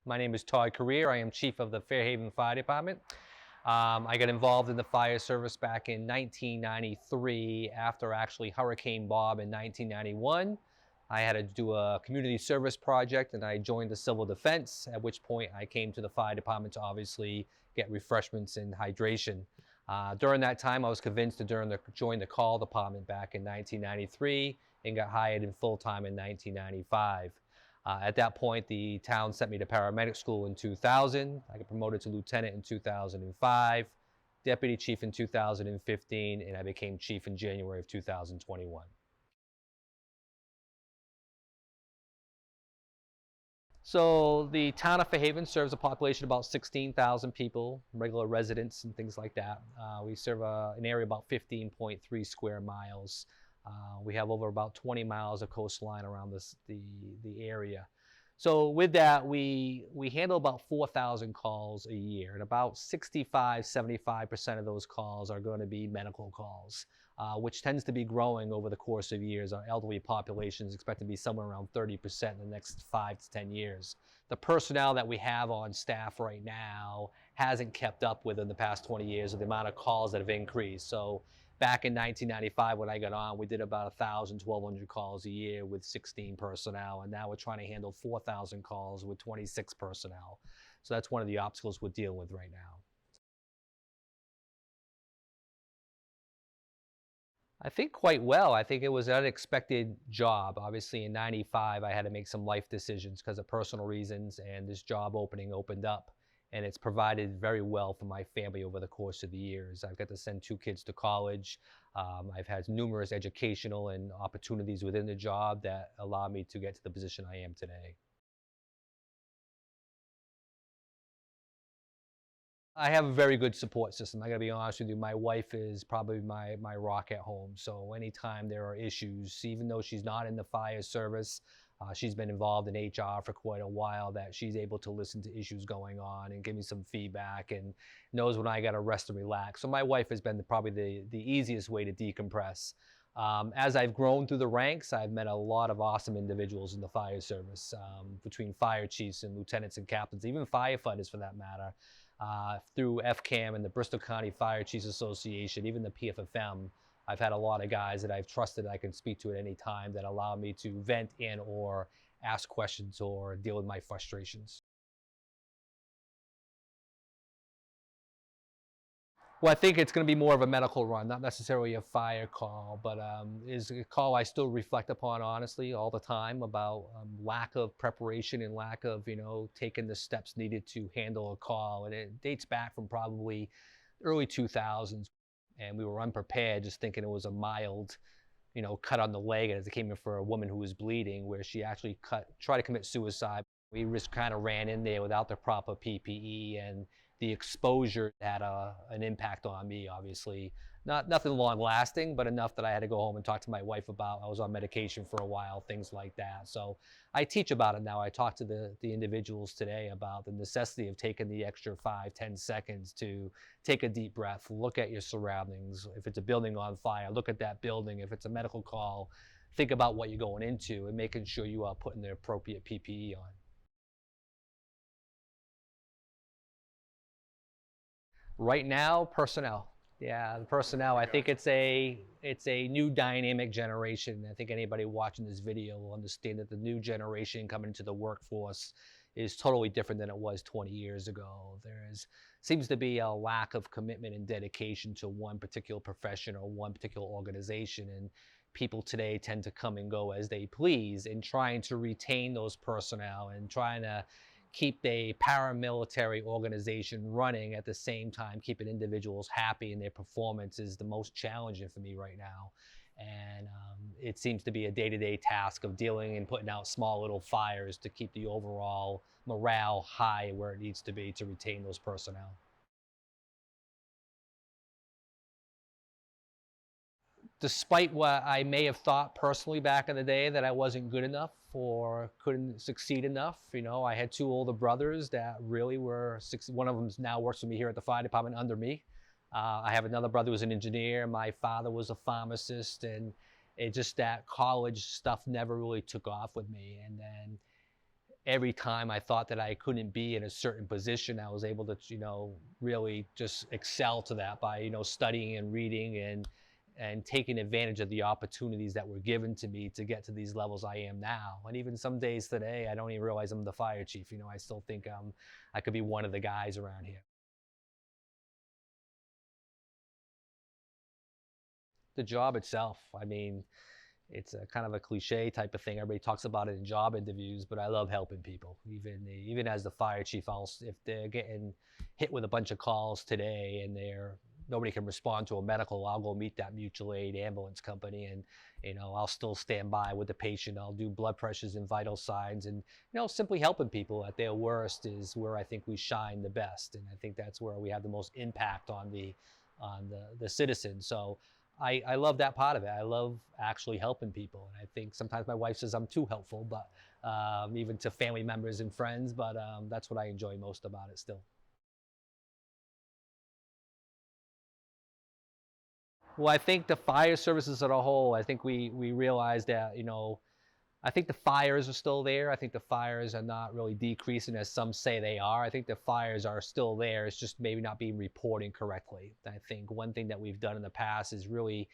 My name is Todd Correia. I am chief of the Fairhaven Fire Department. I got involved in the fire service back in 1993 after actually Hurricane Bob in 1991. I had to do a community service project and I joined the civil defense, at which point I came to the fire department to obviously get refreshments and hydration. During that time, I was convinced to join the call department back in 1993 and got hired in full-time in 1995. At that point, the town sent me to paramedic school in 2000. I got promoted to lieutenant in 2005, deputy chief in 2015, and I became chief in January of 2021. So the town of Fairhaven serves a population of about 16,000 people, regular residents and things like that. We serve an area about 15.3 square miles. We have over about 20 miles of coastline around the area. So with that, we handle about 4,000 calls a year, and about 65–75% of those calls are going to be medical calls, which tends to be growing over the course of years. Our elderly population is expected to be somewhere around 30% in the next 5 to 10 years. The personnel that we have on staff right now hasn't kept up with in the past 20 years with the amount of calls that have increased. So back in 1995 when I got on, we did about 1,000, 1,200 calls a year with 16 personnel, and now we're trying to handle 4,000 calls with 26 personnel. So that's one of the obstacles we're dealing with right now. I think quite well. I think it was an unexpected job. Obviously, in 95, I had to make some life decisions because of personal reasons, and this job opening opened up. And it's provided very well for my family over the course of the years. I've got to send 2 kids to college. I've had numerous educational and opportunities within the job that allow me to get to the position I am today. I have a very good support system. I gotta be honest with you. My wife is probably my rock at home. So anytime there are issues, even though she's not in the fire service, she's been involved in HR for quite a while, that she's able to listen to issues going on and give me some feedback and knows when I gotta rest and relax. So my wife has been probably the easiest way to decompress. As I've grown through the ranks, I've met a lot of awesome individuals in the fire service, between fire chiefs and lieutenants and captains, even firefighters for that matter, through FCAM and the Bristol County Fire Chiefs Association, even the PFFM. I've had a lot of guys that I've trusted I can speak to at any time that allow me to vent and or ask questions or deal with my frustrations. Well, I think it's going to be more of a medical run, not necessarily a fire call, but is a call I still reflect upon honestly all the time about lack of preparation and lack of, taking the steps needed to handle a call. And it dates back from probably early 2000s, and we were unprepared, just thinking it was a mild, cut on the leg as it came in for a woman who was bleeding, where she actually tried to commit suicide. We just kind of ran in there without the proper PPE, and the exposure had an impact on me, obviously. Nothing long lasting, but enough that I had to go home and talk to my wife about. I was on medication for a while, things like that. So I teach about it now. I talk to the individuals today about the necessity of taking the extra 5–10 seconds to take a deep breath, look at your surroundings. If it's a building on fire, look at that building. If it's a medical call, think about what you're going into and making sure you are putting the appropriate PPE on. Right now, personnel. Yeah, the personnel. I think it's a new dynamic generation. I think anybody watching this video will understand that the new generation coming into the workforce is totally different than it was 20 years ago. Seems to be a lack of commitment and dedication to one particular profession or one particular organization, and people today tend to come and go as they please, and trying to retain those personnel and trying to keep a paramilitary organization running at the same time keeping individuals happy in their performance is the most challenging for me right now. And it seems to be a day-to-day task of dealing and putting out small little fires to keep the overall morale high where it needs to be to retain those personnel. Despite what I may have thought personally back in the day that I wasn't good enough or couldn't succeed enough, I had 2 older brothers that really were. One of them now works for me here at the fire department under me. I have another brother who was an engineer. My father was a pharmacist, and it just that college stuff never really took off with me. And then every time I thought that I couldn't be in a certain position, I was able to, you know, really just excel to that by, you know, studying and reading and taking advantage of the opportunities that were given to me to get to these levels I am now. And even some days today, I don't even realize I'm the fire chief. You know, I still think I could be one of the guys around here. The job itself, I mean, it's a kind of a cliche type of thing. Everybody talks about it in job interviews, but I love helping people. Even as the fire chief, if they're getting hit with a bunch of calls today and nobody can respond to a medical, I'll go meet that mutual aid ambulance company, and you know, I'll still stand by with the patient. I'll do blood pressures and vital signs, and you know, simply helping people at their worst is where I think we shine the best, and I think that's where we have the most impact on the citizen. So I love that part of it. I love actually helping people. And I think sometimes my wife says I'm too helpful, but even to family members and friends, but that's what I enjoy most about it still. Well, I think the fire services as a whole, I think we realize that, you know, I think the fires are still there. I think the fires are not really decreasing as some say they are. I think the fires are still there. It's just maybe not being reported correctly. I think one thing that we've done in the past is really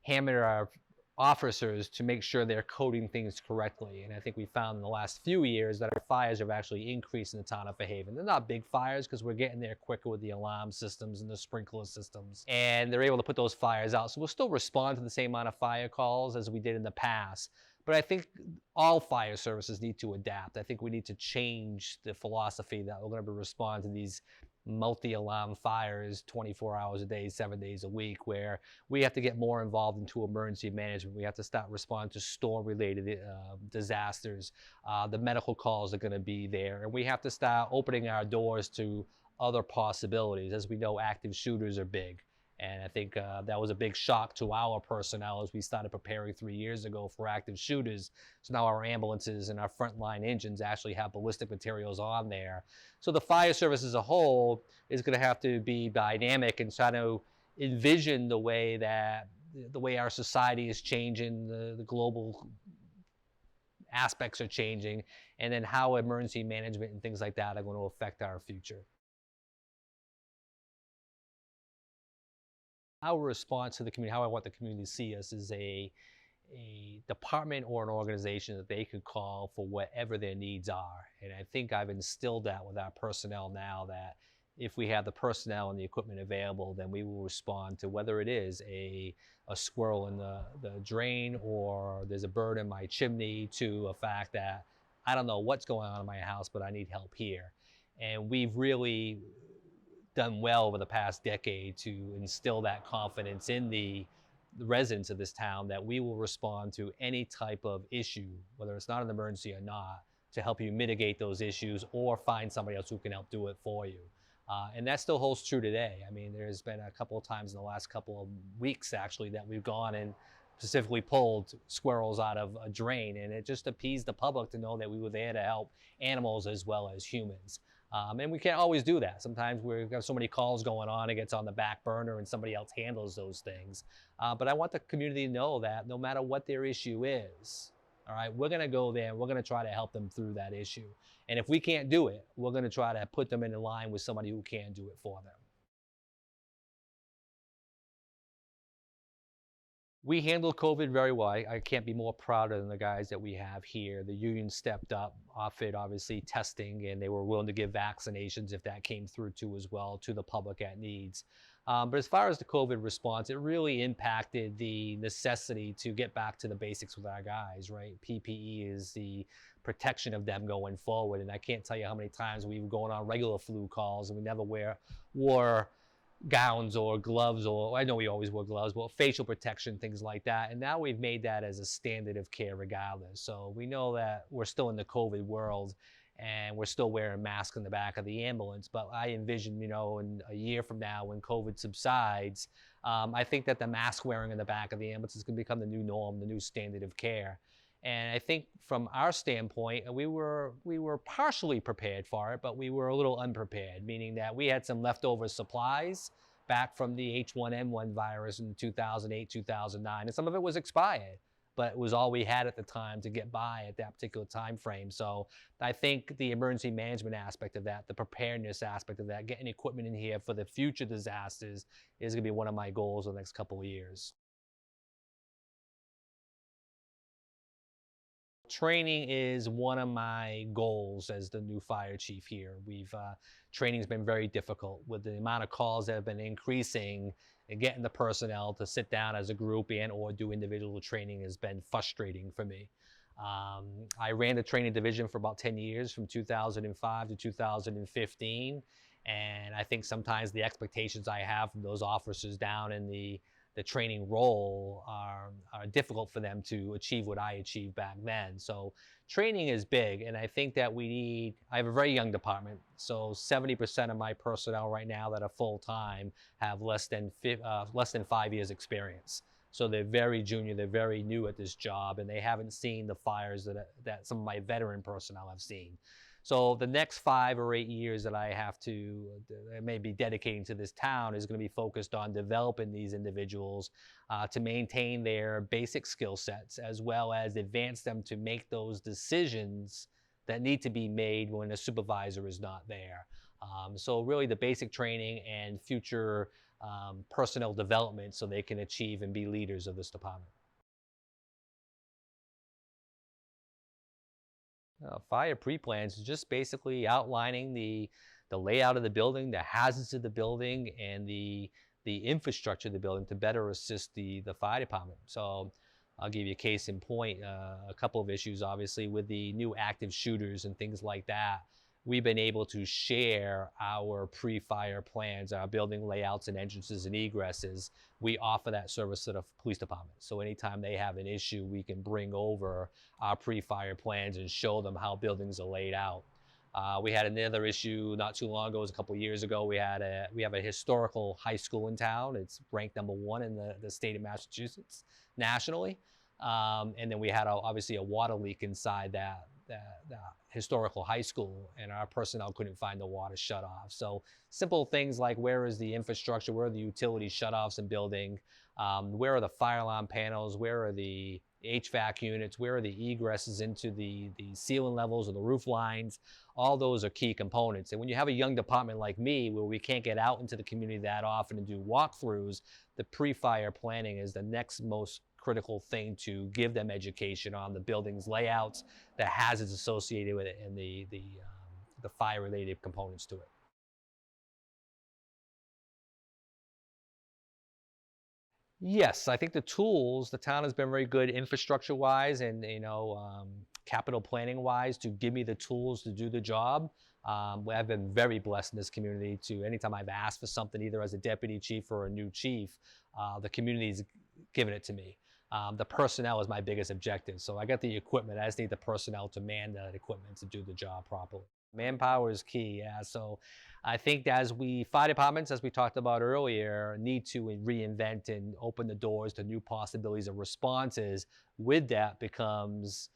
hammer our officers to make sure they're coding things correctly. And I think we found in the last few years that our fires have actually increased in the town of Fairhaven. They're not big fires because we're getting there quicker with the alarm systems and the sprinkler systems. And they're able to put those fires out. So we'll still respond to the same amount of fire calls as we did in the past. But I think all fire services need to adapt. I think we need to change the philosophy that we're going to respond to these multi-alarm fires 24 hours a day, 7 days a week, where we have to get more involved into emergency management. We have to start responding to storm-related disasters. The medical calls are going to be there, and we have to start opening our doors to other possibilities. As we know, active shooters are big. And I think that was a big shock to our personnel as we started preparing 3 years ago for active shooters. So now our ambulances and our frontline engines actually have ballistic materials on there. So the fire service as a whole is going to have to be dynamic and try to envision the way our society is changing, the global aspects are changing, and then how emergency management and things like that are going to affect our future. Our response to the community, how I want the community to see us, is a department or an organization that they could call for whatever their needs are. And I think I've instilled that with our personnel now, that if we have the personnel and the equipment available, then we will respond to whether it is a squirrel in the drain, or there's a bird in my chimney, to a fact that I don't know what's going on in my house, but I need help here. And we've really done well over the past decade to instill that confidence in the residents of this town that we will respond to any type of issue, whether it's not an emergency or not, to help you mitigate those issues or find somebody else who can help do it for you. And that still holds true today. I mean, there's been a couple of times in the last couple of weeks, actually, that we've gone and specifically pulled squirrels out of a drain, and it just appeased the public to know that we were there to help animals as well as humans. And we can't always do that. Sometimes we've got so many calls going on, it gets on the back burner and somebody else handles those things. But I want the community to know that no matter what their issue is, all right, we're gonna go there and we're gonna try to help them through that issue. And if we can't do it, we're gonna try to put them in line with somebody who can do it for them. We handled COVID very well. I can't be more prouder than the guys that we have here. The union stepped up, offered obviously testing, and they were willing to give vaccinations if that came through too as well to the public at needs. But as far as the COVID response, it really impacted the necessity to get back to the basics with our guys, right? PPE is the protection of them going forward. And I can't tell you how many times we were going on regular flu calls and we never wore gowns or gloves, or I know we always wore gloves, but facial protection, things like that. And now we've made that as a standard of care regardless. So we know that we're still in the COVID world and we're still wearing masks in the back of the ambulance. But I envision, you know, in a year from now when COVID subsides, I think that the mask wearing in the back of the ambulance is going to become the new norm, the new standard of care. And I think from our standpoint, we were partially prepared for it, but we were a little unprepared, meaning that we had some leftover supplies back from the H1N1 virus in 2008, 2009, and some of it was expired. but it was all we had at the time to get by at that particular time frame. So I think the emergency management aspect of that, the preparedness aspect of that, getting equipment in here for the future disasters is going to be one of my goals in the next couple of years. Training is one of my goals as the new fire chief here. Training's been very difficult with the amount of calls that have been increasing, and getting the personnel to sit down as a group and or do individual training has been frustrating for me. I ran the training division for about 10 years, from 2005 to 2015. And I think sometimes the expectations I have from those officers down in the training role are difficult for them to achieve what I achieved back then. So training is big, and I think that I have a very young department, so 70% of my personnel right now that are full-time have less than 5 years experience. So they're very junior, they're very new at this job, and they haven't seen the fires that some of my veteran personnel have seen. So the next 5 or 8 years that I have to maybe dedicating to this town is going to be focused on developing these individuals to maintain their basic skill sets, as well as advance them to make those decisions that need to be made when a supervisor is not there. So really the basic training and future personnel development so they can achieve and be leaders of this department. Fire pre-plans is just basically outlining the layout of the building, the hazards of the building, and the infrastructure of the building to better assist the fire department. So I'll give you a case in point, a couple of issues obviously with the new active shooters and things like that. We've been able to share our pre-fire plans, our building layouts and entrances and egresses. We offer that service to the police department. So anytime they have an issue, we can bring over our pre-fire plans and show them how buildings are laid out. We had another issue not too long ago, it was a couple of years ago. We have a historical high school in town. It's ranked #1 in the state of Massachusetts nationally. And then we had obviously a water leak inside that historical high school, and our personnel couldn't find the water shut off. So simple things like, where is the infrastructure, where are the utility shutoffs in building, where are the fire alarm panels, where are the HVAC units, where are the egresses into the ceiling levels or the roof lines. All those are key components. And when you have a young department like me, where we can't get out into the community that often and do walkthroughs, the pre-fire planning is the next most critical thing to give them education on the building's layouts, the hazards associated with it, and the fire-related components to it. Yes, I think the town has been very good infrastructure-wise and capital planning-wise to give me the tools to do the job. I've been very blessed in this community to anytime I've asked for something, either as a deputy chief or a new chief, the community's given it to me. The personnel is my biggest objective. So I got the equipment. I just need the personnel to man that equipment to do the job properly. Manpower is key, yeah. So I think fire departments, as we talked about earlier, need to reinvent and open the doors to new possibilities of responses. With that becomes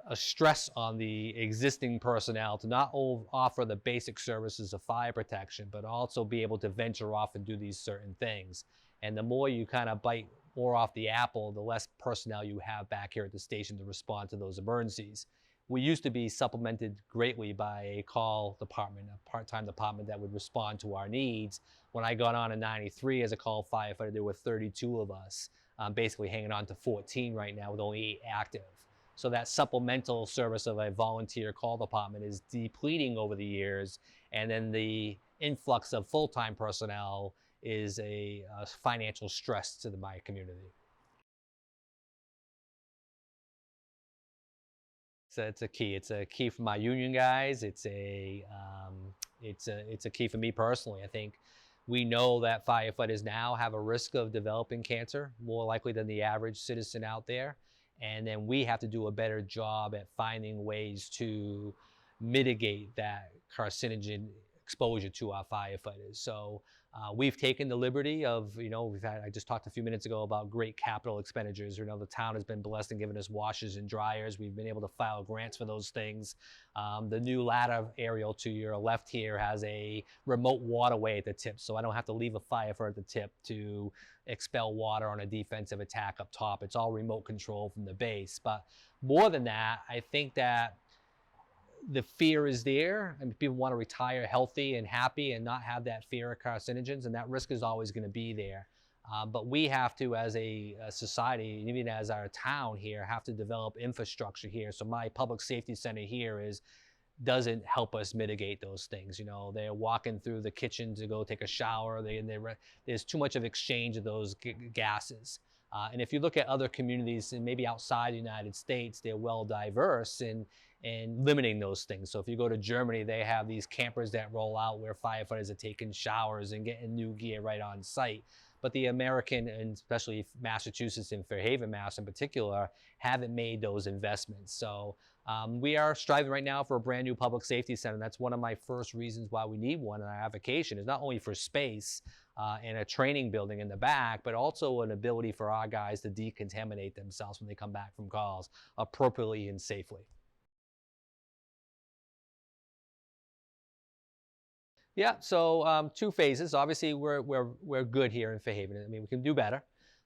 a stress on the existing personnel to not offer the basic services of fire protection, but also be able to venture off and do these certain things. And the more you kind of bite more off the apple, the less personnel you have back here at the station to respond to those emergencies. We used to be supplemented greatly by a call department, a part-time department that would respond to our needs. When I got on in '93 as a call firefighter, there were 32 of us. I'm basically hanging on to 14 right now with only 8 active. So that supplemental service of a volunteer call department is depleting over the years, and then the influx of full-time personnel is a financial stress to my community. So it's a key. It's a key for my union guys. It's a key for me personally. I think we know that firefighters now have a risk of developing cancer more likely than the average citizen out there. And then we have to do a better job at finding ways to mitigate that carcinogen exposure to our firefighters. So We've taken the liberty of, I just talked a few minutes ago about great capital expenditures. The town has been blessed and given us washers and dryers. We've been able to file grants for those things. The new ladder aerial to your left here has a remote waterway at the tip, so I don't have to leave a firefighter at the tip to expel water on a defensive attack up top. It's all remote control from the base. But more than that, I think that the fear is there. I mean, people want to retire healthy and happy and not have that fear of carcinogens, and that risk is always going to be there. But we have to, as a society, even as our town here, have to develop infrastructure here. So my public safety center here doesn't help us mitigate those things. They're walking through the kitchen to go take a shower. There's too much of exchange of those gases. And if you look at other communities, and maybe outside the United States, they're well diverse in limiting those things. So if you go to Germany, they have these campers that roll out where firefighters are taking showers and getting new gear right on site. But the American, and especially Massachusetts and Fairhaven, Mass in particular, haven't made those investments. So we are striving right now for a brand new public safety center. That's one of my first reasons why we need one in our application, is not only for space and a training building in the back, but also an ability for our guys to decontaminate themselves when they come back from calls appropriately and safely. Yeah, so 2 phases. Obviously, we're good here in Fairhaven. I mean, we can do better.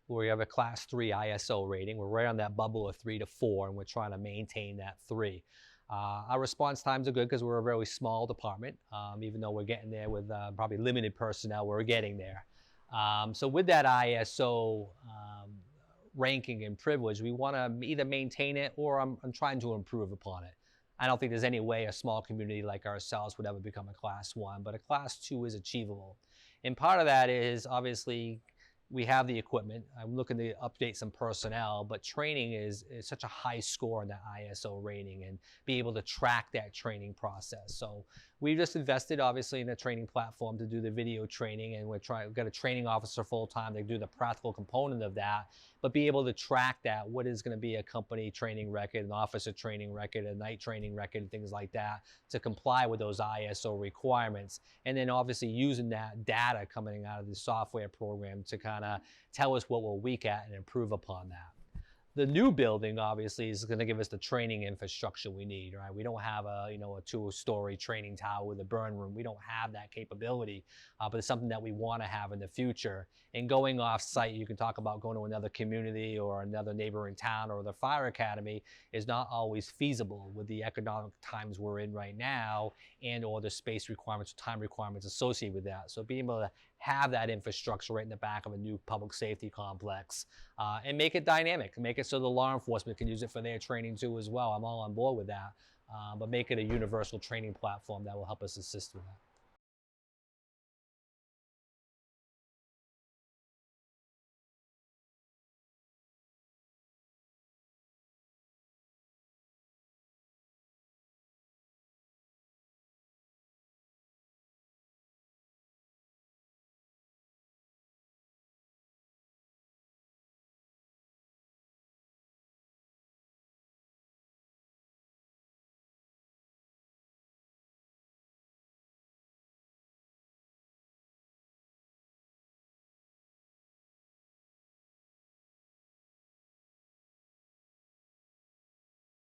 We have a Class 3 ISO rating. We're right on that bubble of 3 to 4, and we're trying to maintain that 3. Our response times are good because we're a very small department. Even though we're getting there with probably limited personnel, we're getting there. So with that ISO ranking and privilege, we want to either maintain it or I'm trying to improve upon it. I don't think there's any way a small community like ourselves would ever become a Class 1, but a Class 2 is achievable. And part of that is, obviously, we have the equipment. I'm looking to update some personnel, but training is such a high score in that ISO rating, and be able to track that training process. So we just invested, obviously, in a training platform to do the video training, and we've got a training officer full-time to do the practical component of that, but be able to track that. What is going to be a company training record, an officer training record, a night training record, things like that, to comply with those ISO requirements. And then obviously using that data coming out of the software program to kind of tell us what we're weak at and improve upon that. The new building obviously is going to give us the training infrastructure we need, right? We don't have a 2-story training tower with a burn room. We don't have that capability, but it's something that we want to have in the future. And going off site, you can talk about going to another community or another neighboring town or the fire academy, is not always feasible with the economic times we're in right now, and or the space requirements, time requirements associated with that. So being able to have that infrastructure right in the back of a new public safety complex, and make it dynamic, make it so the law enforcement can use it for their training too as well. I'm all on board with that, but make it a universal training platform that will help us assist with that.